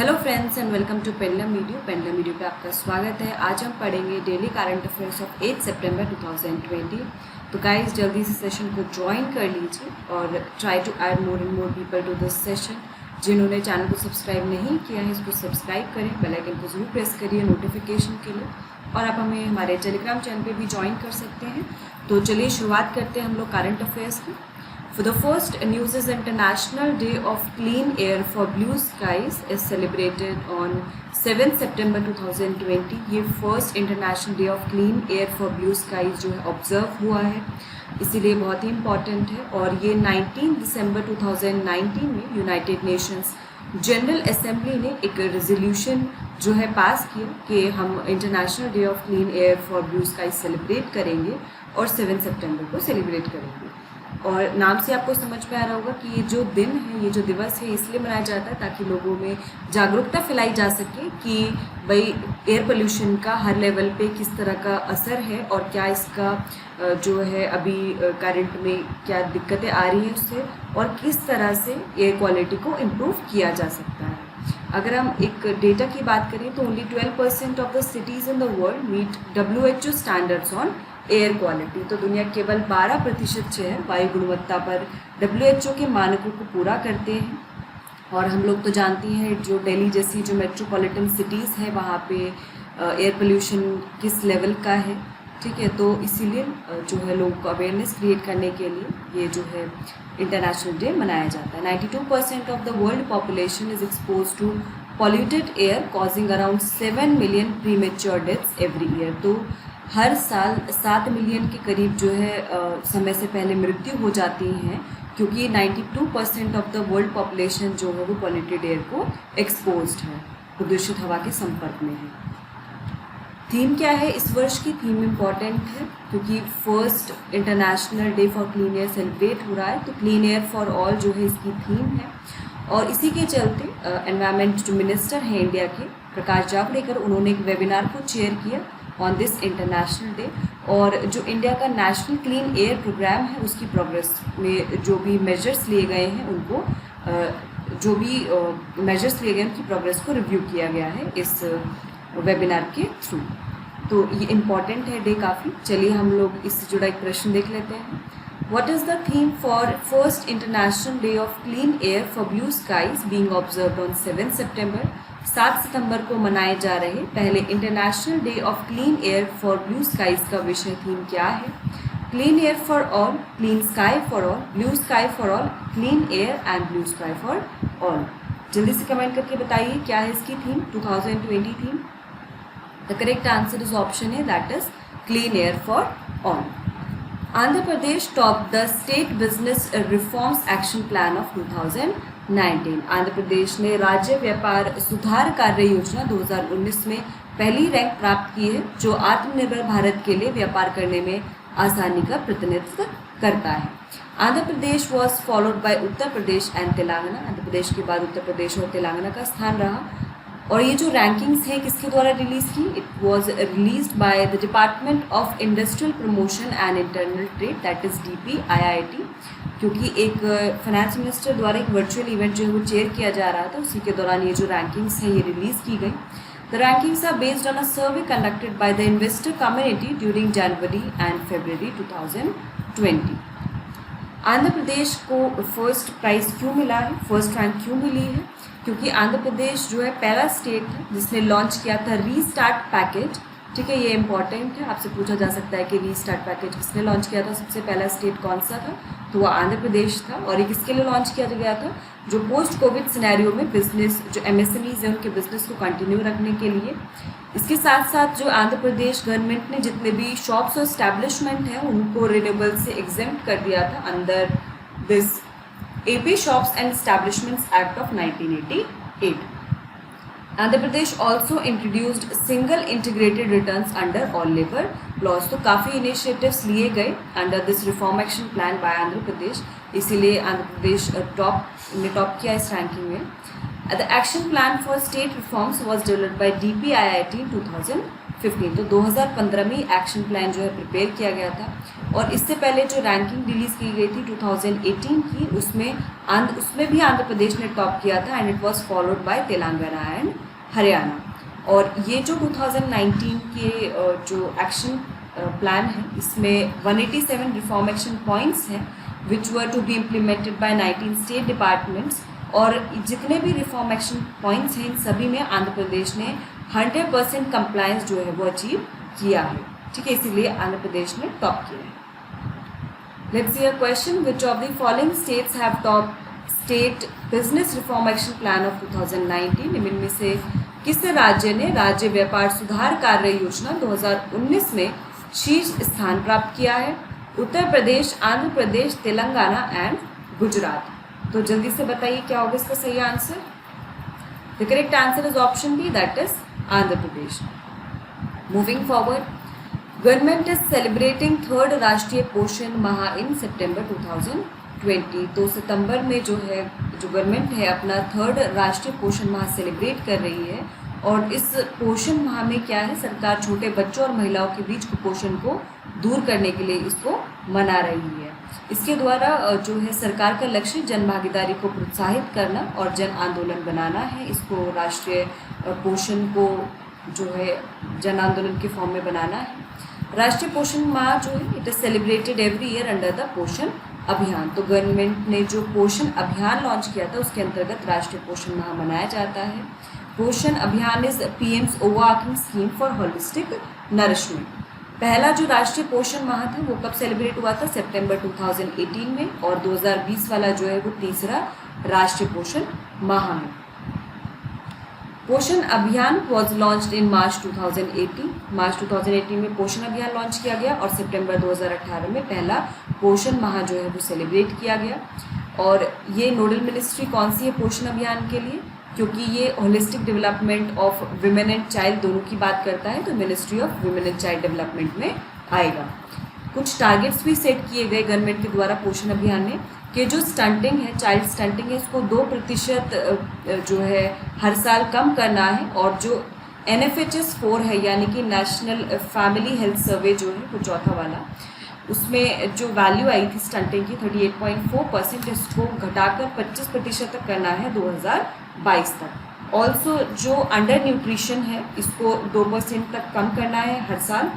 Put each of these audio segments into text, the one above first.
Hello friends and welcome to pendulum video पे आपका स्वागत है। आज हम पढ़ेंगे डेली करंट अफेयर्स ऑफ 8 सितंबर 2020। तो गाइस जल्दी से सेशन को ज्वाइन कर लीजिए और try to add more and more people to this session. जिन्होंने चैनल को सब्सक्राइब नहीं किया है इसको सब्सक्राइब करें, बेल आइकन को जरूर प्रेस करिए नोटिफिकेशन के लिए, और आप हमें हमारे टेलीग्राम चैनल पे भी ज्वाइन कर सकते हैं। तो चलिए शुरुआत करते हैं हम लोग करंट अफेयर्स की। For the first news is International Day of Clean Air for Blue Skies is celebrated on 7 September 2020। ये first international day of clean air for blue skies जो है ऑब्जर्व हुआ है, इसीलिए बहुत ही इम्पॉर्टेंट है। और ये 19 दिसंबर 2019 में यूनाइटेड नेशंस जनरल असेंबली ने एक रेजोल्यूशन जो है पास किया कि हम international day of clean air for blue sky celebrate करेंगे और 7 सितंबर को सेलिब्रेट करेंगे। और नाम से आपको समझ में आ रहा होगा कि ये जो दिन है, ये जो दिवस है, इसलिए मनाया जाता है ताकि लोगों में जागरूकता फैलाई जा सके कि भाई एयर पोल्यूशन का हर लेवल पे किस तरह का असर है और क्या इसका जो है अभी करंट में क्या दिक्कतें आ रही हैं उससे, और किस तरह से एयर क्वालिटी को इम्प्रूव किया जा सकता है। अगर हम एक डेटा की बात करें तो only 12% of the cities in the world meet WHO standards on air quality. तो दुनिया केवल 12% जो है वायु गुणवत्ता पर WHO के मानकों को पूरा करते हैं। और हम लोग तो जानते हैं जो दिल्ली जैसी जो मेट्रोपॉलिटन सिटीज़ है वहाँ पे एयर पोल्यूशन किस लेवल का है, ठीक है। तो इसीलिए जो है लोगों को अवेयरनेस क्रिएट करने के लिए ये जो है इंटरनेशनल डे मनाया जाता है। 92% of the world population is expose to polluted air causing around 7 million premature deaths every year. तो हर साल 7 मिलियन के करीब जो है समय से पहले मृत्यु हो जाती हैं, क्योंकि 92% ऑफ द वर्ल्ड पॉपुलेशन जो है वो पॉल्यूटेड एयर को एक्सपोज्ड है, प्रदूषित हवा के संपर्क में है। थीम क्या है इस वर्ष की? थीम इम्पॉर्टेंट है क्योंकि first international day for clean air celebrate हो रहा है, तो क्लीन एयर फॉर ऑल जो है इसकी थीम है। और इसी के चलते एनवायरमेंट जो मिनिस्टर हैं इंडिया के प्रकाश जावड़ेकर, उन्होंने एक वेबिनार को चेयर किया ऑन दिस इंटरनेशनल डे। और जो इंडिया का नेशनल क्लीन एयर प्रोग्राम है उसकी प्रोग्रेस में जो भी मेजर्स लिए गए हैं उनको उनकी प्रोग्रेस को रिव्यू किया गया है इस वेबिनार के थ्रू। तो ये इम्पॉर्टेंट है डे काफ़ी। चलिए हम लोग इससे जुड़ा एक प्रश्न देख लेते हैं। What is the theme for first International Day of Clean Air for Blue Skies being observed on 7 September? 7 सितंबर को मनाए जा रहे पहले international day of clean air for blue skies का विषय थीम क्या है? Clean air for all, clean sky for all, blue sky for all, clean air and blue sky for all. जल्दी से कमेंट करके बताइए क्या है इसकी theme, 2020 theme. The correct answer is option है, that is clean air for all. Andhra Pradesh top the state business reforms action plan of 2019। Andhra Pradesh ने राज्य व्यापार सुधार कार्य योजना 2019 में पहली रैंक प्राप्त की है, जो आत्मनिर्भर भारत के लिए व्यापार करने में आसानी का प्रतिनिधित्व करता है। Andhra Pradesh was followed by Uttar Pradesh and Telangana. Andhra Pradesh के बाद उत्तर प्रदेश और तेलंगाना का स्थान रहा। और ये जो रैंकिंग्स है किसके द्वारा रिलीज़ की? It was released by the department of industrial promotion and internal trade, that is DPIIT, क्योंकि एक फाइनेंस मिनिस्टर द्वारा एक वर्चुअल इवेंट जो है वो चेयर किया जा रहा था, उसी के दौरान ये जो रैंकिंग्स है ये रिलीज़ की गई। The rankings are based on a survey conducted by the investor community during January and February 2020। Andhra Pradesh को फर्स्ट प्राइज़ क्यों मिला है, फर्स्ट रैंक क्यों मिली है? क्योंकि आंध्र प्रदेश जो है पहला स्टेट है जिसने लॉन्च किया था रीस्टार्ट पैकेज, ठीक है। ये इंपॉर्टेंट है, आपसे पूछा जा सकता है कि रीस्टार्ट पैकेज किसने लॉन्च किया था, सबसे पहला स्टेट कौन सा था? तो वो आंध्र प्रदेश था। और ये किसके लिए लॉन्च किया गया था? जो पोस्ट कोविड सिनेरियो में बिजनेस जो MSMEs हैं उनके बिजनेस को कंटिन्यू रखने के लिए। इसके साथ साथ जो आंध्र प्रदेश गवर्नमेंट ने जितने भी शॉप्स और स्टैब्लिशमेंट हैं उनको रिन्यूएबल से एग्जेम्प्ट कर दिया था under this AP Shops and Establishments Act of 1988. Andhra Pradesh also introduced single integrated returns under all labor laws। तो काफ़ी इनिशिएटिव्स लिए गए under this reform action plan by Andhra Pradesh, इसीलिए आंध्र प्रदेश टॉप किया इस रैंकिंग में। The action plan for state reforms was developed by DPIIT 2015। तो 2015 में एक्शन प्लान जो है प्रिपेयर किया गया था। और इससे पहले जो रैंकिंग रिलीज़ की गई थी 2018 की, उसमें भी आंध्र प्रदेश ने टॉप किया था, and it was followed by Telangana and Haryana. और ये जो 2019 के जो एक्शन प्लान है, इसमें 187 रिफॉर्म एक्शन पॉइंट्स हैं which were to be implemented by 19 state departments, और जितने भी रिफॉर्म एक्शन पॉइंट्स हैं इन सभी में आंध्र प्रदेश ने 100% कंप्लायंस जो है वो अचीव किया है। ठीक है, इसीलिए आंध्र प्रदेश ने टॉप किया है। Let's see a question, which of the following states have top estate business reform action plan of 2019? इनमें से किस राज्य ने राज्य व्यापार सुधार कार्य योजना 2019 में शीर्ष स्थान प्राप्त किया है? उत्तर प्रदेश, आंध्र प्रदेश, तेलंगाना एंड गुजरात। तो जल्दी से बताइए क्या होगा इसका सही answer? The correct answer is option B, that is Andhra Pradesh. Moving forward, government is celebrating 3rd Rashtriya पोषण माह इन सितंबर 2020। तो सितंबर में जो गवर्नमेंट है अपना 3rd राष्ट्रीय पोषण माह सेलिब्रेट कर रही है, और इस पोषण माह में क्या है, सरकार छोटे बच्चों और महिलाओं के बीच कुपोषण को दूर करने के लिए इसको मना रही है। इसके द्वारा जो है सरकार का लक्ष्य जन भागीदारी को प्रोत्साहित करना और जन आंदोलन बनाना है। इसको राष्ट्रीय पोषण को जो है जन आंदोलन के फॉर्म में बनाना है। राष्ट्रीय पोषण माह जो है it is celebrated every year under the पोषण अभियान। तो गवर्नमेंट ने जो पोषण अभियान लॉन्च किया था उसके अंतर्गत राष्ट्रीय पोषण माह मनाया जाता है। पोषण अभियान is PM's overarching scheme for holistic nourishment. पहला जो राष्ट्रीय पोषण माह था वो कब सेलिब्रेट हुआ था? सितंबर 2018 में, और 2020 वाला जो है वो तीसरा राष्ट्रीय पोषण माह है। पोषण अभियान वॉज लॉन्च्ड इन मार्च 2018। मार्च 2018 में पोषण अभियान लॉन्च किया गया, और सितंबर 2018 में पहला पोषण माह जो है वो सेलिब्रेट किया गया। और ये नोडल मिनिस्ट्री कौन सी है पोषण अभियान के लिए? क्योंकि ये holistic development of women and child दोनों की बात करता है, तो ministry of women and child development में आएगा। कुछ टारगेट्स भी सेट किए गए गवर्नमेंट के द्वारा पोषण अभियान में, कि जो स्टंटिंग है, चाइल्ड स्टंटिंग है, इसको 2% जो है हर साल कम करना है। और जो NFHS 4 है, यानी कि नेशनल फैमिली हेल्थ सर्वे जो है वो चौथा वाला, उसमें जो वैल्यू आई थी स्टंटिंग की 38.4%, इसको घटाकर 25% तक करना है 2022 तक। ऑल्सो जो अंडर न्यूट्रिशन है इसको 2% तक कम करना है हर साल।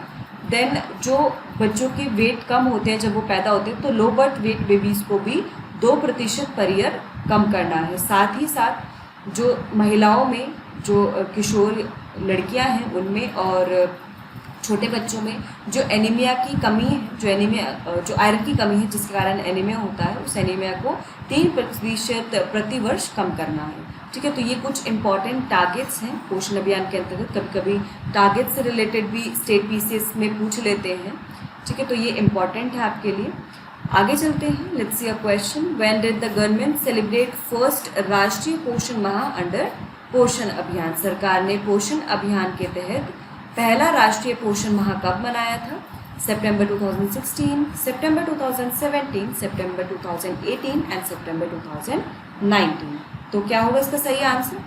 देन जो बच्चों के वेट कम होते हैं जब वो पैदा होते हैं, तो लो बर्थ वेट बेबीज़ को भी 2% पर ईयर कम करना है। साथ ही साथ जो महिलाओं में जो किशोर लड़कियां हैं उनमें और छोटे बच्चों में जो एनीमिया की कमी है, जो आयरन की कमी है जिसके कारण एनीमिया होता है, उस एनीमिया को 3% प्रति वर्ष कम करना है। ठीक है, तो ये कुछ इंपॉर्टेंट टारगेट्स हैं पोषण अभियान के अंतर्गत। कभी कभी टारगेट से रिलेटेड भी स्टेट PCS में पूछ लेते हैं। ठीक है, तो ये इंपॉर्टेंट है आपके लिए। आगे चलते हैं, let's see a question, when did the government celebrate 1st राष्ट्रीय पोषण माह अंडर पोषण अभियान? सरकार ने पोषण अभियान के तहत पहला राष्ट्रीय पोषण माह कब मनाया था? सितंबर 2016, सितंबर 2017, सितंबर 2018 एंड सितंबर 2019। तो क्या होगा इसका सही answer?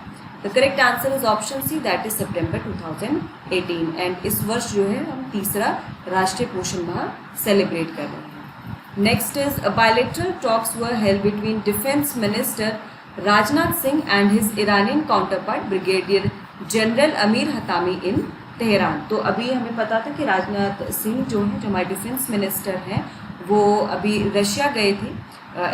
The correct answer is option C, that is सितंबर 2018। एंड इस वर्ष जो है हम तीसरा राष्ट्रीय पोषण माह सेलिब्रेट कर रहे हैं। Next is bilateral talks were held between defence minister Rajnath Singh and his Iranian counterpart brigadier general Amir Hatami in Tehran. तो अभी हमें पता था कि राजनाथ सिंह जो है, जो हमारे डिफेंस मिनिस्टर हैं, वो अभी रशिया गए थे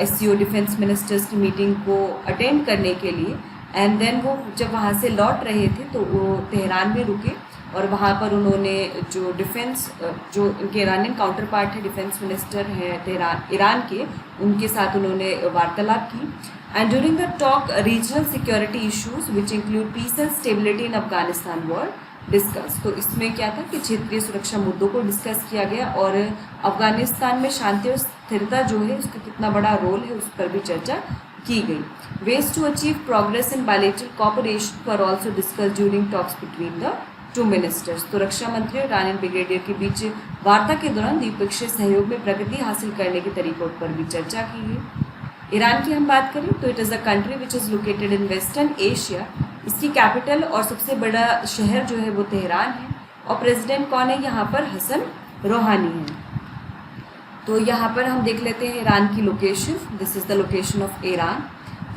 SCO डिफेंस मिनिस्टर्स की मीटिंग को अटेंड करने के लिए। एंड देन वो जब वहाँ से लौट रहे थे तो वो तेहरान में रुके, और वहाँ पर उन्होंने जो डिफेंस जो उनके ईरानियन काउंटर पार्ट है, डिफेंस मिनिस्टर हैं तेहरान ईरान के, उनके साथ उन्होंने वार्तालाप की। And during the talk regional security issues which include peace and stability in Afghanistan were discuss. तो इसमें क्या था कि क्षेत्रीय सुरक्षा मुद्दों को डिस्कस किया गया, और अफगानिस्तान में शांति और स्थिरता जो है उसका कितना बड़ा रोल है उस पर भी चर्चा की गई। Ways to achieve progress in bilateral cooperation for also discuss during talks between the 2 ministers. तो रक्षा मंत्री और ईरानियन ब्रिगेडियर के बीच वार्ता के दौरान द्विपक्षीय सहयोग में प्रगति हासिल करने के तरीकों पर भी चर्चा की गई। ईरान की हम बात करें तो it is a country which is located in western Asia. इसकी कैपिटल और सबसे बड़ा शहर जो है वो तेहरान है, और प्रेसिडेंट कौन है यहाँ पर? हसन रोहानी है। तो यहाँ पर हम देख लेते हैं ईरान की location. This is the location of Iran.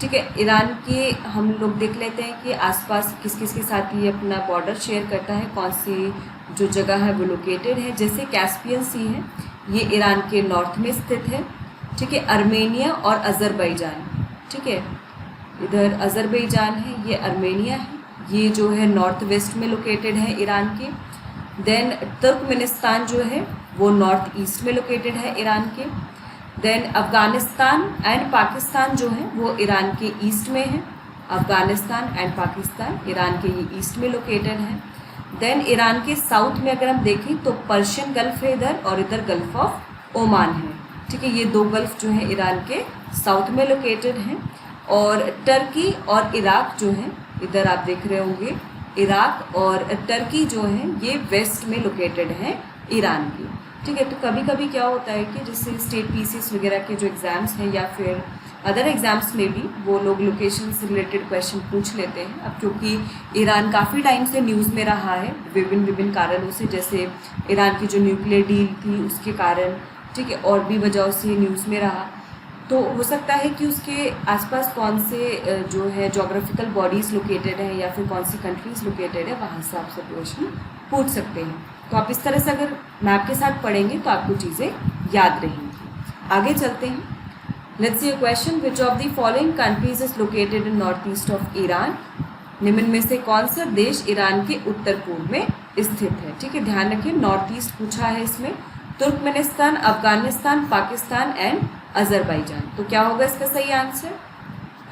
ठीक है, ईरान के हम लोग देख लेते हैं कि आसपास किस किस के साथ ये अपना बॉर्डर शेयर करता है, कौन सी जो जगह है वो लोकेटेड है। जैसे कैस्पियन सी है, ये ईरान के नॉर्थ में स्थित है। ठीक है, अर्मेनिया और अज़रबैजान, ठीक है, इधर अज़रबैजान है, ये अर्मेनिया है, ये जो है नॉर्थ वेस्ट में लोकेटेड है ईरान के। देन तुर्कमेनिस्तान जो है वो नॉर्थ ईस्ट में लोकेटेड है ईरान के। देन अफ़गानिस्तान एंड पाकिस्तान जो है वो ईरान के ईस्ट में है। अफ़गानिस्तान एंड पाकिस्तान ईरान के ये ईस्ट में लोकेटेड है। देन ईरान के साउथ में अगर हम देखें तो पर्शियन गल्फ है इधर, और इधर गल्फ ऑफ ओमान है। ठीक है, ये दो गल्फ जो है ईरान के साउथ में लोकेटेड हैं। और टर्की और इराक जो है, इधर आप देख रहे होंगे इराक और टर्की जो है ये वेस्ट में लोकेटेड हैं ईरान की। ठीक है, तो कभी कभी क्या होता है कि जैसे स्टेट पीसीएस वगैरह के जो एग्ज़ाम्स हैं या फिर अदर एग्ज़ाम्स में भी वो लोग लोकेशन से रिलेटेड क्वेश्चन पूछ लेते हैं। अब क्योंकि ईरान काफ़ी टाइम से न्यूज़ में रहा है विभिन्न कारणों से, जैसे ईरान की जो न्यूक्लियर डील थी उसके कारण, ठीक है, और भी वजहों से न्यूज़ में रहा, तो हो सकता है कि उसके आसपास कौन से जो है जोग्राफिकल बॉडीज़ लोकेटेड हैं या फिर कौन सी कंट्रीज़ लोकेटेड है, वहाँ से आपसे क्वेश्चन पूछ सकते हैं। तो आप इस तरह से अगर मैप के साथ पढ़ेंगे तो आपको चीज़ें याद रहेंगी। आगे चलते हैं। Let's see a question, which of the following countries is located in north east of Iran. निम्न में से कौन सा देश ईरान के उत्तर पूर्व में स्थित है। ठीक है, ध्यान रखिए नॉर्थ ईस्ट पूछा है इसमें। Turkmenistan, Afghanistan, Pakistan and Azerbaijan. तो क्या होगा इसका सही आंसर?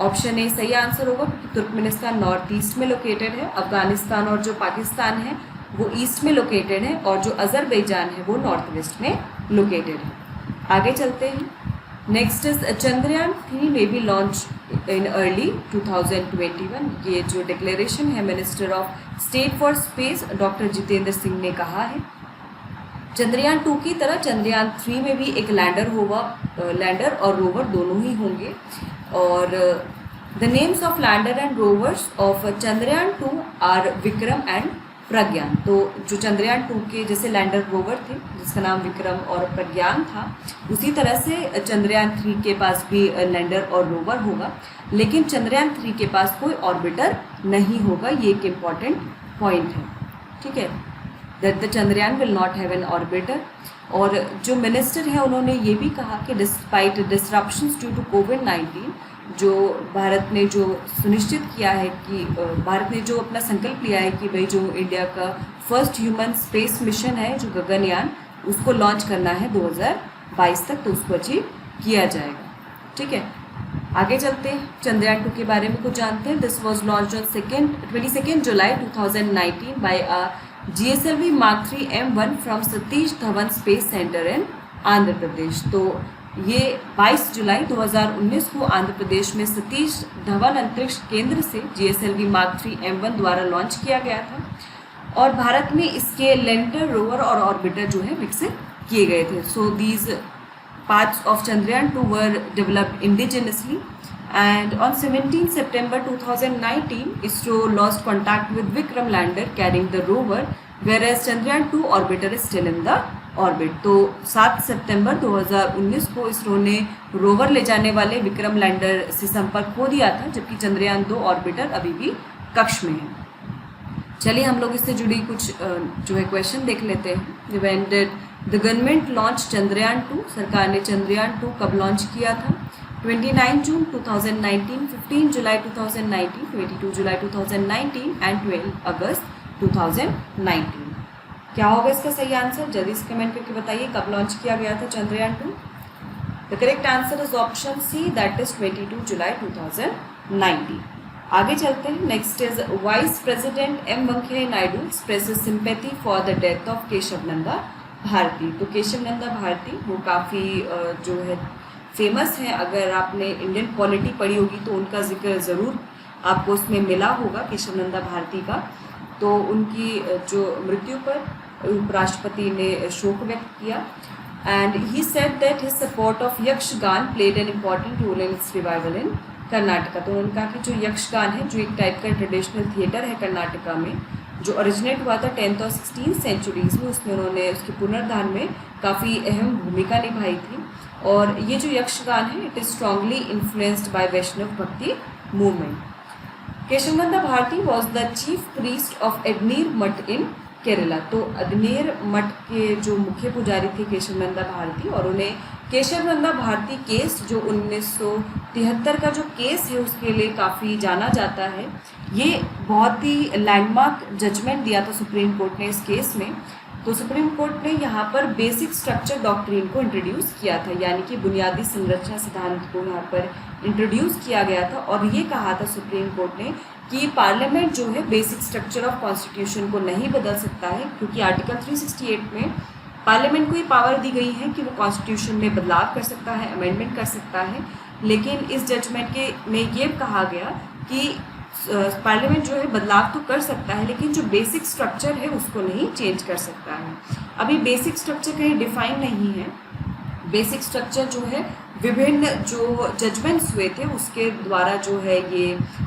ऑप्शन ए सही आंसर होगा, क्योंकि तुर्कमेनिस्तान नॉर्थ ईस्ट में लोकेटेड है, अफगानिस्तान और जो पाकिस्तान है वो ईस्ट में लोकेटेड है, और जो अज़रबैजान है वो नॉर्थ वेस्ट में लोकेटेड है। आगे चलते हैं। नेक्स्ट इज चंद्रयान 3 में बी लॉन्च इन अर्ली 2021। ये जो डिक्लेरेशन है minister of state for space doctor Jitendra Singh ने कहा है। चंद्रयान 2 की तरह चंद्रयान 3 में भी एक लैंडर होगा, लैंडर और रोवर दोनों ही होंगे। और the names of lander and rovers of Chandrayaan 2 are Vikram and Pragyan. तो जो चंद्रयान 2 के जैसे लैंडर रोवर थे जिसका नाम विक्रम और प्रज्ञान था, उसी तरह से चंद्रयान 3 के पास भी लैंडर और रोवर होगा, लेकिन चंद्रयान 3 के पास कोई ऑर्बिटर नहीं होगा। ये एक इम्पॉर्टेंट पॉइंट है। ठीक है, that the Chandrayaan will not have an orbiter. और जो मिनिस्टर है उन्होंने ये भी कहा कि डिस्पाइट डिसरप्शंस ड्यू टू कोविड-19, जो भारत ने जो सुनिश्चित किया है कि भारत ने जो अपना संकल्प लिया है कि भाई जो इंडिया का फर्स्ट ह्यूमन स्पेस मिशन है जो गगनयान, उसको लॉन्च करना है 2022 तक, तो उसको अचीव किया जाएगा। ठीक है, आगे चलते हैं। चंद्रयान 2 के बारे में कुछ जानते हैं। This was launch on 22 July 2019 by a GSLV Mark III M1 from Satish Dhawan space centre in Andhra Pradesh. तो ये 22 जुलाई 2019 को आंध्र प्रदेश में सतीश धवन अंतरिक्ष केंद्र से GSLV Mark III M1 द्वारा लॉन्च किया गया था। और भारत में इसके लैंडर, रोवर और ऑर्बिटर जो है विकसित किए गए थे। So these parts of Chandrayaan 2 were developed indigenously. And on 17 September 2019, ISRO lost contact with Vikram lander carrying the rover, whereas Chandrayaan 2 orbiter is still in the orbit. तो 7 सितंबर 2019 को इसरो ने रोवर ले जाने वाले विक्रम लैंडर से संपर्क खो दिया था, जबकि चंद्रयान 2 ऑर्बिटर अभी भी कक्ष में है। चलिए हम लोग इससे जुड़ी कुछ जो है क्वेश्चन देख लेते हैं। When did the government launch Chandrayaan 2? सरकार ने चंद्रयान 2 कब लॉन्च किया था? 29 जून 2019, 15 जुलाई 2019, 22 जुलाई 2019 एंड 12 अगस्त 2019। क्या होगा इसका सही आंसर? जल्दी से कमेंट करके बताइए कब लॉन्च किया गया था Chandrayaan 2। The correct answer is option C, that is 22 जुलाई 2019। आगे चलते हैं। Next is vice president M Venkaiah Naidu expresses sympathy for the death of Keshav Nanda Bharati. तो केशव नंदा भारती वो काफ़ी जो है फेमस है। अगर आपने इंडियन पॉलिटी पढ़ी होगी तो उनका जिक्र ज़रूर आपको उसमें मिला होगा, केशव नंदा भारती का। तो उनकी जो मृत्यु पर उपराष्ट्रपति ने शोक व्यक्त किया। And he said that his support of Yakshagana played an important role in its revival in Karnataka. तो उन्होंने कहा कि जो यक्षगान है, जो एक टाइप का ट्रेडिशनल थिएटर है कर्नाटका में, जो ओरिजिनेट हुआ था 10th और 16th सेंचुरीज़ में, उसमें उन्होंने उसके पुनरुद्धार में काफ़ी अहम भूमिका निभाई थी। और ये जो यक्षगान है it is strongly influenced by Vaishnava bhakti movement. Keshavananda Bharati was the chief priest of Edneer Mutt in Kerala. तो अजमेर मठ के जो मुख्य पुजारी थे केशवनंदा भारती, और उन्हें केशवनंदा भारती केस जो 1973 का जो केस है उसके लिए काफ़ी जाना जाता है। ये बहुत ही लैंडमार्क जजमेंट दिया था सुप्रीम कोर्ट ने इस केस में। तो सुप्रीम कोर्ट ने यहाँ पर बेसिक स्ट्रक्चर डॉक्ट्रिन को इंट्रोड्यूस किया था, यानी कि बुनियादी संरचना सिद्धांत को यहाँ पर इंट्रोड्यूस किया गया था। और ये कहा था सुप्रीम कोर्ट ने कि पार्लियामेंट जो है बेसिक स्ट्रक्चर ऑफ कॉन्स्टिट्यूशन को नहीं बदल सकता है, क्योंकि आर्टिकल 368 में पार्लियामेंट को ये पावर दी गई है कि वो कॉन्स्टिट्यूशन में बदलाव कर सकता है, अमेंडमेंट कर सकता है। लेकिन इस जजमेंट में ये कहा गया कि पार्लियामेंट जो है बदलाव तो कर सकता है, लेकिन जो बेसिक स्ट्रक्चर है उसको नहीं चेंज कर सकता है। अभी बेसिक स्ट्रक्चर कहीं डिफाइन नहीं है। बेसिक स्ट्रक्चर जो है विभिन्न जो जजमेंट्स हुए थे उसके द्वारा जो है ये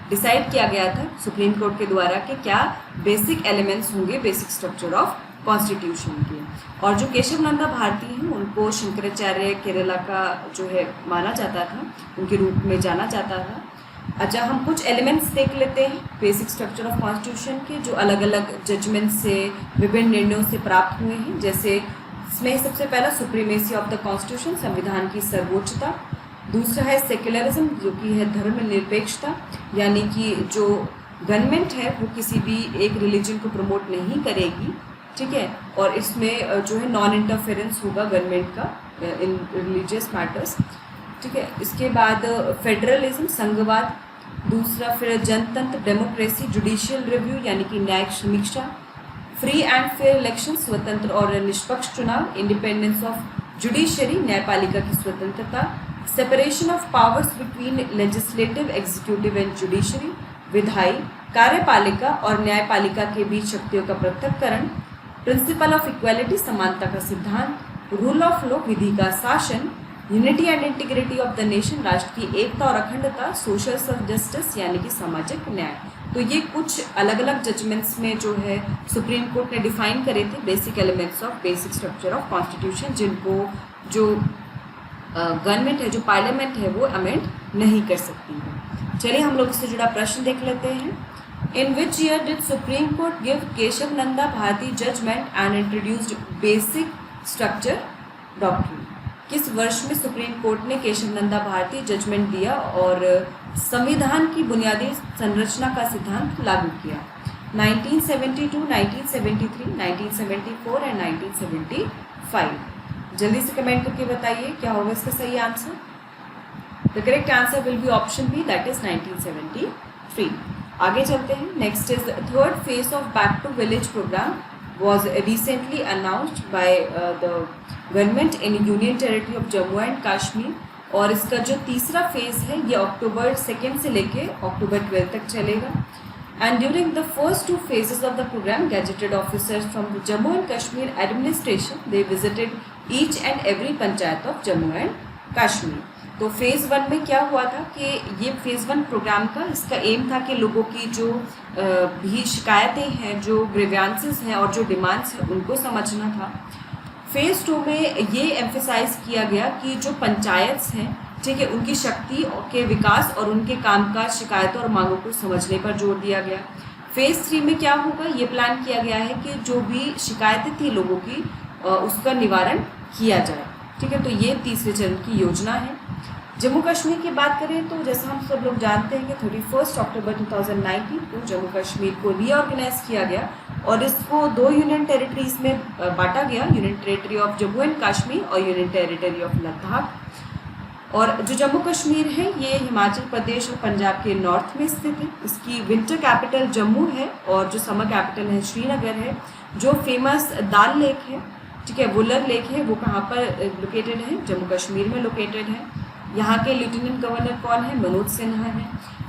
डिसाइड किया गया था सुप्रीम कोर्ट के द्वारा कि क्या बेसिक एलिमेंट्स होंगे बेसिक स्ट्रक्चर ऑफ कॉन्स्टिट्यूशन के। और जो केशवनंदा भारती हैं उनको शंकराचार्य केरला का जो है माना जाता था, उनके रूप में जाना जाता था। अच्छा, हम कुछ एलिमेंट्स देख लेते हैं बेसिक स्ट्रक्चर ऑफ कॉन्स्टिट्यूशन के, जो अलग अलग जजमेंट से विभिन्न निर्णयों से प्राप्त हुए हैं। जैसे इसमें सबसे पहला सुप्रीमेसी ऑफ द कॉन्स्टिट्यूशन, संविधान की सर्वोच्चता। दूसरा है सेक्युलरिज्म, जो कि है धर्मनिरपेक्षता, यानी कि जो गवर्नमेंट है वो किसी भी एक रिलीजन को प्रमोट नहीं करेगी, ठीक है। और इसमें जो है नॉन इंटरफेरेंस होगा गवर्नमेंट का इन रिलीजियस मैटर्स, ठीक है। इसके बाद फेडरलिज्म, संघवाद। दूसरा फिर जनतंत्र, डेमोक्रेसी, जुडिशियल रिव्यू यानी कि न्यायिक समीक्षा। फ्री एंड फेयर इलेक्शन, स्वतंत्र और निष्पक्ष चुनाव। इंडिपेंडेंस ऑफ जुडिशरी, न्यायपालिका की स्वतंत्रता। Separation of powers between legislative, executive and judiciary, विधायी, कार्यपालिका और न्यायपालिका के बीच शक्तियों का पृथक्करण। प्रिंसिपल ऑफ इक्वालिटी, समानता का सिद्धांत। रूल ऑफ लॉ, विधि का शासन। Unity and integrity of the nation, राष्ट्र की एकता और अखंडता। सोशल जस्टिस यानी कि सामाजिक न्याय। तो ये कुछ अलग अलग जजमेंट्स में जो है सुप्रीम कोर्ट ने डिफाइन करे थे basic elements of basic structure of constitution, जिनको जो गवर्नमेंट है, जो पार्लियामेंट है, वो अमेंड नहीं कर सकती है। चलिए हम लोग इससे जुड़ा प्रश्न देख लेते हैं। In which year did supreme court give Keshavananda Bharati judgement and introduced basic structure doctrine? किस वर्ष में सुप्रीम कोर्ट ने केशवनंदा भारती जजमेंट दिया और संविधान की बुनियादी संरचना का सिद्धांत लागू किया? 1972, 1973, 1974 एंड 1975। जल्दी से कमेंट करके बताइए क्या होगा इसका सही answer. The correct answer will be option B, that is 1973। आगे चलते हैं। Next is third phase of back to village programme was recently announced by the government in Union Territory of Jammu and Kashmir। और इसका जो तीसरा phase है ये अक्टूबर 2 से लेके अक्टूबर 12 तक चलेगा। And during the first 2 phases of the program, gazetted officers from the Jammu and Kashmir administration they visited each and every panchayat of Jammu and Kashmir। तो फेज़ 1 में क्या हुआ था कि ये फेज़ 1 प्रोग्राम का इसका एम था कि लोगों की जो भी शिकायतें हैं, जो ग्रीवेंसेस हैं और जो डिमांड्स हैं उनको समझना था। फेज़ 2 में ये एम्फेसाइज किया गया कि जो पंचायत्स हैं, ठीक है, उनकी शक्ति के विकास और उनके कामकाज, शिकायतों और मांगों को समझने पर जोर दिया गया। फेज़ 3 में क्या होगा, ये प्लान किया गया है कि जो भी शिकायतें थी लोगों की उसका निवारण किया जाए, ठीक है। तो ये तीसरे चरण की योजना है। जम्मू कश्मीर की बात करें तो जैसा हम सब लोग जानते हैं कि 31 अक्टूबर 2019 को जम्मू कश्मीर को रीऑर्गेनाइज किया गया और इसको 2 यूनियन टेरिटरीज में बांटा गया, union territory of Jammu and Kashmir और यूनियन टेरिटरी ऑफ लद्दाख। और जो जम्मू कश्मीर है ये हिमाचल प्रदेश और पंजाब के नॉर्थ में स्थित है। इसकी विंटर कैपिटल जम्मू है और जो समर कैपिटल है श्रीनगर है। जो फेमस दाल लेक है, ठीक है, वुलर लेक है, वो कहाँ पर लोकेटेड है? जम्मू कश्मीर में लोकेटेड है। यहाँ के लेफ्टिनेंट गवर्नर कौन है? मनोज सिन्हा है।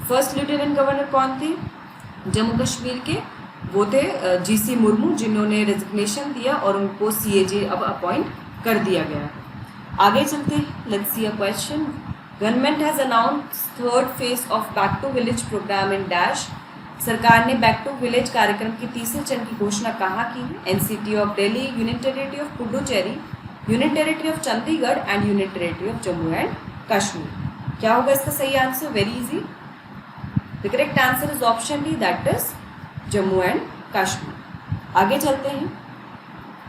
फर्स्ट लेफ्टिनेंट गवर्नर कौन थे जम्मू कश्मीर के? वो थे GC मुर्मू, जिन्होंने रेजिग्नेशन दिया और उनको CAG अब अपॉइंट कर दिया गया है। आगे चलते हैं। Let's see a question. Government has announced third phase of back to village programme in dash सरकार ने बैक टू विलेज कार्यक्रम के तीसरे चरण की घोषणा कहाँ की है? NCT of Delhi, union territory of Puducherry, union territory of Chandigarh and union territory of Jammu and Kashmir. क्या होगा इसका सही answer? Very easy. The correct answer is option D, that is Jammu and Kashmir. आगे चलते हैं।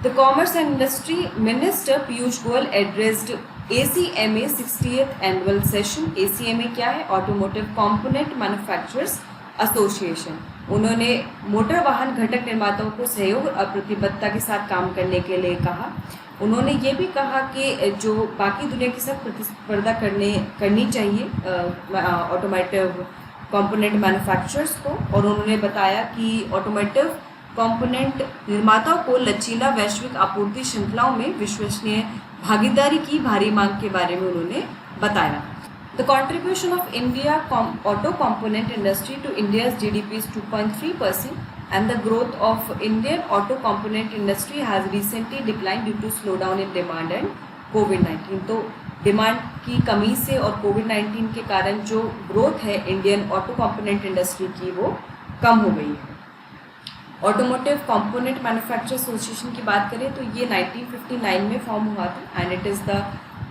The commerce and industry minister Piyush Goyal addressed ACMA 60th annual session. ACMA क्या है? Automotive component manufacturers association. उन्होंने मोटर वाहन घटक निर्माताओं को सहयोग और प्रतिबद्धता के साथ काम करने के लिए कहा। उन्होंने ये भी कहा कि जो बाकी दुनिया के साथ प्रतिस्पर्धा करनी चाहिए ऑटोमोटिव कंपोनेंट मैन्युफैक्चरर्स को, और उन्होंने बताया कि ऑटोमोटिव कंपोनेंट निर्माताओं को लचीला वैश्विक आपूर्ति श्रृंखलाओं में विश्वसनीय भागीदारी की भारी मांग के बारे में उन्होंने बताया। The contribution of India auto component industry to India's GDP is 2.3% and the growth of Indian auto component industry has recently declined due to slowdown in demand and COVID-19। तो डिमांड की कमी से और COVID-19 के कारण जो growth है Indian auto component industry की वो कम हो गई है। ऑटोमोटिव कंपोनेंट मैन्युफैक्चर एसोसिएशन की बात करें तो ये 1959 में फॉर्म हुआ था and it is the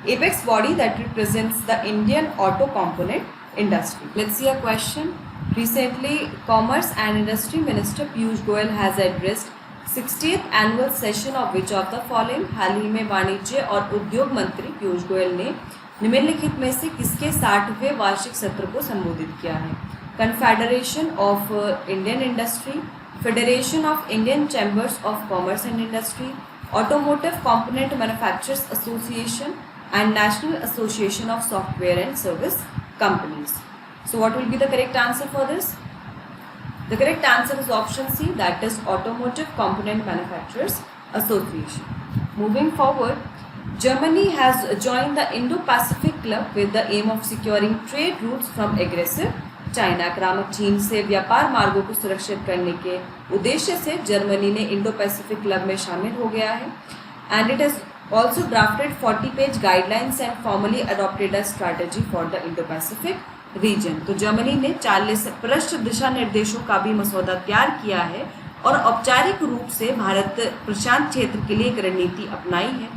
apex body that represents the Indian auto component industry. Let's see a question. Recently commerce and industry minister Piyush Goyal has addressed 60th annual session of which of the following. हाल ही में वाणिज्य और उद्योग मंत्री पीयूष गोयल ने निम्नलिखित में से किसके 60वें वार्षिक सत्र को संबोधित किया है? Confederation of Indian industry, federation of Indian chambers of commerce and industry, automotive component manufacturers association and national association of software and service companies. So what will be the correct answer for this? The correct answer is option C, that is Automotive Component Manufacturers Association. Moving forward, Germany has joined the Indo-Pacific Club with the aim of securing trade routes from aggressive China। आक्रामक चीन से व्यापार मार्गों को सुरक्षित करने के उद्देश्य से जर्मनी ने इंडो पैसिफिक क्लब में शामिल हो गया है and it has also drafted 40-page guidelines and formally adopted a strategy for the Indo Pacific region. तो जर्मनी ने 40 स्पष्ट दिशा निर्देशों का भी मसौदा तैयार किया है और औपचारिक रूप से भारत प्रशांत क्षेत्र के लिए एक रणनीति अपनाई है।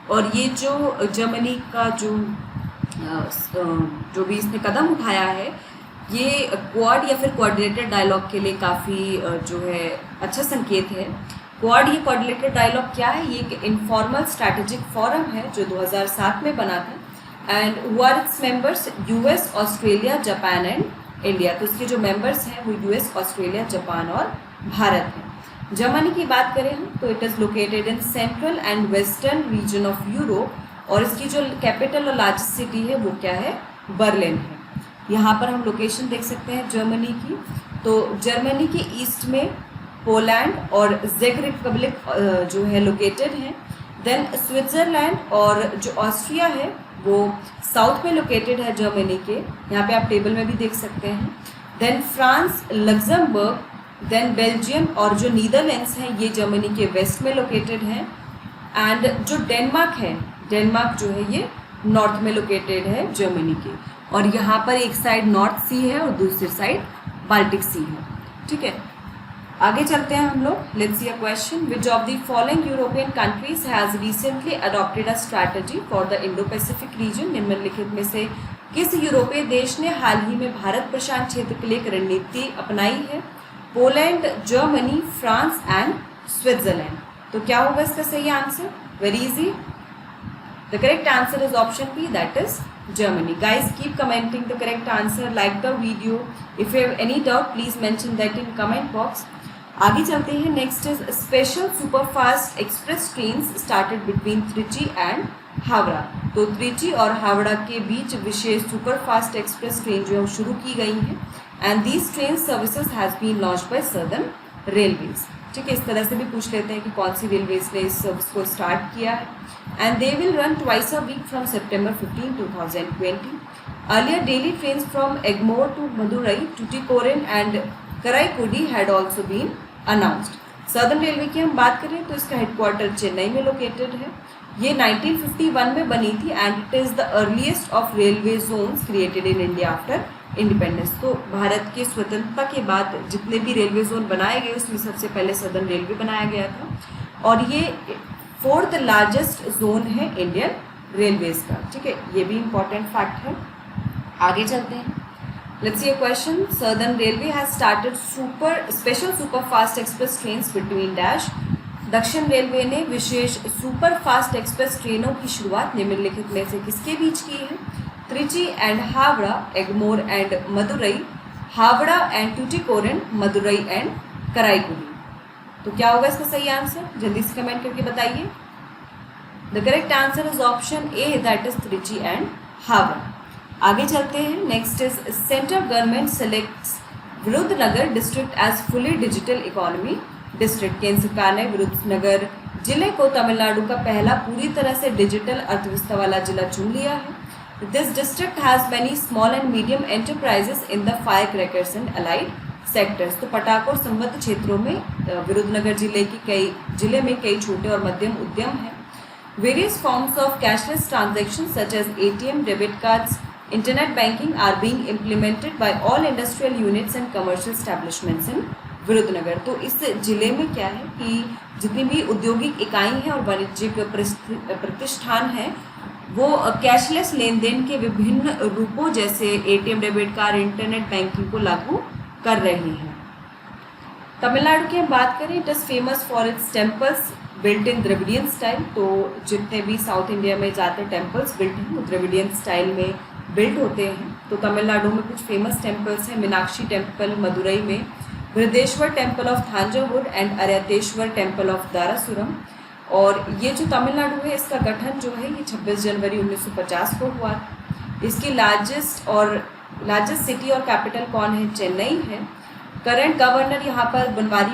और ये जो जर्मनी का जो भी इसने कदम उठाया है ये क्वाड या फिर कोऑर्डिनेटेड डायलॉग के लिए काफ़ी जो है अच्छा संकेत है। क्वाड ये कोऑर्डिनेटेड डायलॉग क्या है? ये एक इनफॉर्मल स्ट्रैटेजिक फोरम है जो 2007 में बना था and who are its members? US, Australia, Japan and India. तो इसके जो मेंबर्स हैं वो US, ऑस्ट्रेलिया, जापान और भारत हैं। जर्मनी की बात करें हम तो it is located in central and western region of Europe और इसकी जो कैपिटल और लार्जेस्ट सिटी है वो क्या है? बर्लिन है। यहाँ पर हम लोकेशन देख सकते हैं जर्मनी की। तो जर्मनी के ईस्ट में पोलैंड और जेक रिपब्लिक जो है लोकेटेड हैं। देन स्विट्ज़रलैंड और जो ऑस्ट्रिया है वो साउथ में लोकेटेड है जर्मनी के, यहाँ पे आप टेबल में भी देख सकते हैं। Then France, Luxembourg, then Belgium और जो नीदरलैंड्स हैं ये जर्मनी के वेस्ट में लोकेटेड हैं एंड जो डेनमार्क है, डेनमार्क जो है ये नॉर्थ में लोकेटेड है जर्मनी के। और यहाँ पर एक साइड नॉर्थ सी है और दूसरी साइड बाल्टिक सी है। ठीक है, आगे चलते हैं हम लोग। Let's see a question. Which of the following European countries has recently adopted a strategy for the Indo Pacific region. निम्नलिखित में से किस यूरोपीय देश ने हाल ही में भारत प्रशांत क्षेत्र के लिए एक रणनीति अपनाई है? Poland, Germany, France and Switzerland. तो क्या होगा इसका सही answer? Very easy. The correct answer is option B, that is Germany. Guys, keep commenting the correct answer, like the video. If you have any doubt, please mention that in comment box. आगे चलते हैं। Next is special superfast express trains started between Trichy and Howrah. तो त्रिची और हावड़ा के बीच विशेष superfast express train जो है शुरू की गई हैं and these train services has been launch by southern railways. ठीक है, इस तरह से भी पूछ लेते हैं कि कौन सी रेलवेज ने इस सर्विस को स्टार्ट किया है and they will run twice a week from September 15, 2020. Earlier daily trains from Egmore to Madurai, Tuticorin and Karaikudi had also been announced. Southern railway की हम बात करें तो इसका हेडक्वार्टर चेन्नई में लोकेटेड है। ये 1951 में बनी थी and it is the earliest of railway zones created in India after independence. तो भारत की स्वतंत्रता के बाद जितने भी रेलवे जोन बनाए गए उसमें सबसे पहले सदर्न रेलवे बनाया गया था और ये 4th लार्जेस्ट जोन है इंडियन रेलवेज का। ठीक है, ये भी इंपॉर्टेंट फैक्ट है। आगे चलते हैं। Let's see a question. Southern railway has started special super fast express trains between dash. दक्षिण रेलवे ने विशेष सुपर फास्ट एक्सप्रेस ट्रेनों की शुरुआत निम्नलिखित में से किसके बीच की है? Trichy and Howrah, Egmore and Madurai, Howrah and Tuticorin, Madurai and Karaikudi. तो क्या होगा इसका सही आंसर? जल्दी से कमेंट करके बताइए। The correct answer is option A, that is Trichy and Howrah. आगे चलते हैं। Next is central government selects Virudhunagar district as fully digital economy district. केंद्र सरकार ने विरुद्धनगर जिले को तमिलनाडु का पहला पूरी तरह से डिजिटल अर्थव्यवस्था वाला जिला चुन लिया है। This district has many small and medium enterprises in the fire crackers and allied sectors. तो पटाखों और संबद्ध क्षेत्रों में विरुद्धनगर जिले में कई छोटे और मध्यम उद्यम हैं। Various forms of cashless transaction such as ATM, debit cards, internet banking are being implemented by all industrial units and commercial establishments in Virudhunagar. तो इस जिले में क्या है कि जितनी भी औद्योगिक इकाई हैं और वाणिज्यिक प्रतिष्ठान हैं वो कैशलेस लेन देन के विभिन्न रूपों जैसे ATM, debit card, internet banking को लागू कर रहे हैं। तमिलनाडु की हम बात करें, it is famous for its temples built in Dravidian style. तो जितने भी साउथ इंडिया में ज़्यादातर टेम्पल्स बिल्ट हैं वो द्रविडियन स्टाइल में बिल्ट होते हैं। तो तमिलनाडु में कुछ फेमस टेम्पल्स हैं। मीनाक्षी टेम्पल मदुरई में, Brihadeeswarar temple of Thanjavur and Airavatesvara temple of Darasuram. और ये जो तमिलनाडु है इसका गठन जो है ये 26 जनवरी 1950 को हुआ। इसकी लार्जेस्ट सिटी और कैपिटल कौन है? चेन्नई है। करंट गवर्नर यहाँ पर बनवारी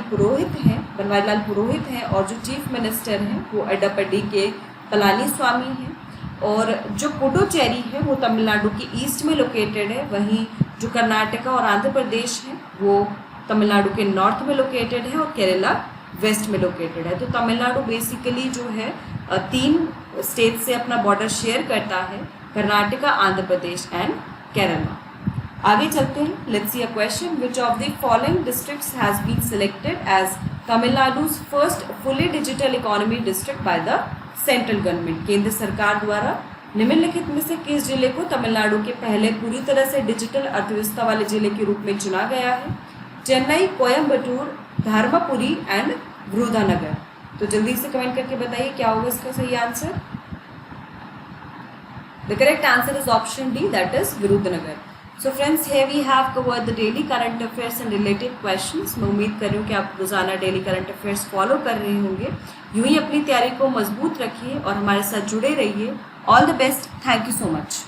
लाल पुरोहित हैं और जो चीफ मिनिस्टर हैं वो एडप्पाडी के पलानी स्वामी हैं। और जो पुडुचेरी है वो तमिलनाडु के ईस्ट में लोकेटेड है, वहीं जो कर्नाटका और आंध्र प्रदेश है वो तमिलनाडु के नॉर्थ में लोकेटेड है और केरला वेस्ट में लोकेटेड है। तो तमिलनाडु बेसिकली जो है 3 स्टेट से अपना बॉर्डर शेयर करता है, कर्नाटका, आंध्र प्रदेश एंड केरला। आगे चलते हैं। Let's see a question. Which of the following districts has been selected as Tamil Nadu's first fully digital economy district by the central government. केंद्र सरकार द्वारा निम्नलिखित में से किस जिले को तमिलनाडु के पहले पूरी तरह से डिजिटल अर्थव्यवस्था वाले जिले के रूप में चुना गया है? चेन्नई, कोयम्बटूर, धर्मपुरी एंड विरुद्धनगर। तो जल्दी से कमेंट करके बताइए क्या होगा इसका सही answer. The correct answer is option D, that is Virudhunagar. So friends, here we have covered the daily current affairs and related questions। मैं उम्मीद कर रही हूँ कि आप रोजाना डेली करंट अफेयर्स फॉलो कर रहे होंगे। यूं ही अपनी तैयारी को मजबूत रखिए और हमारे साथ जुड़े रहिए। All the best. Thank you so much.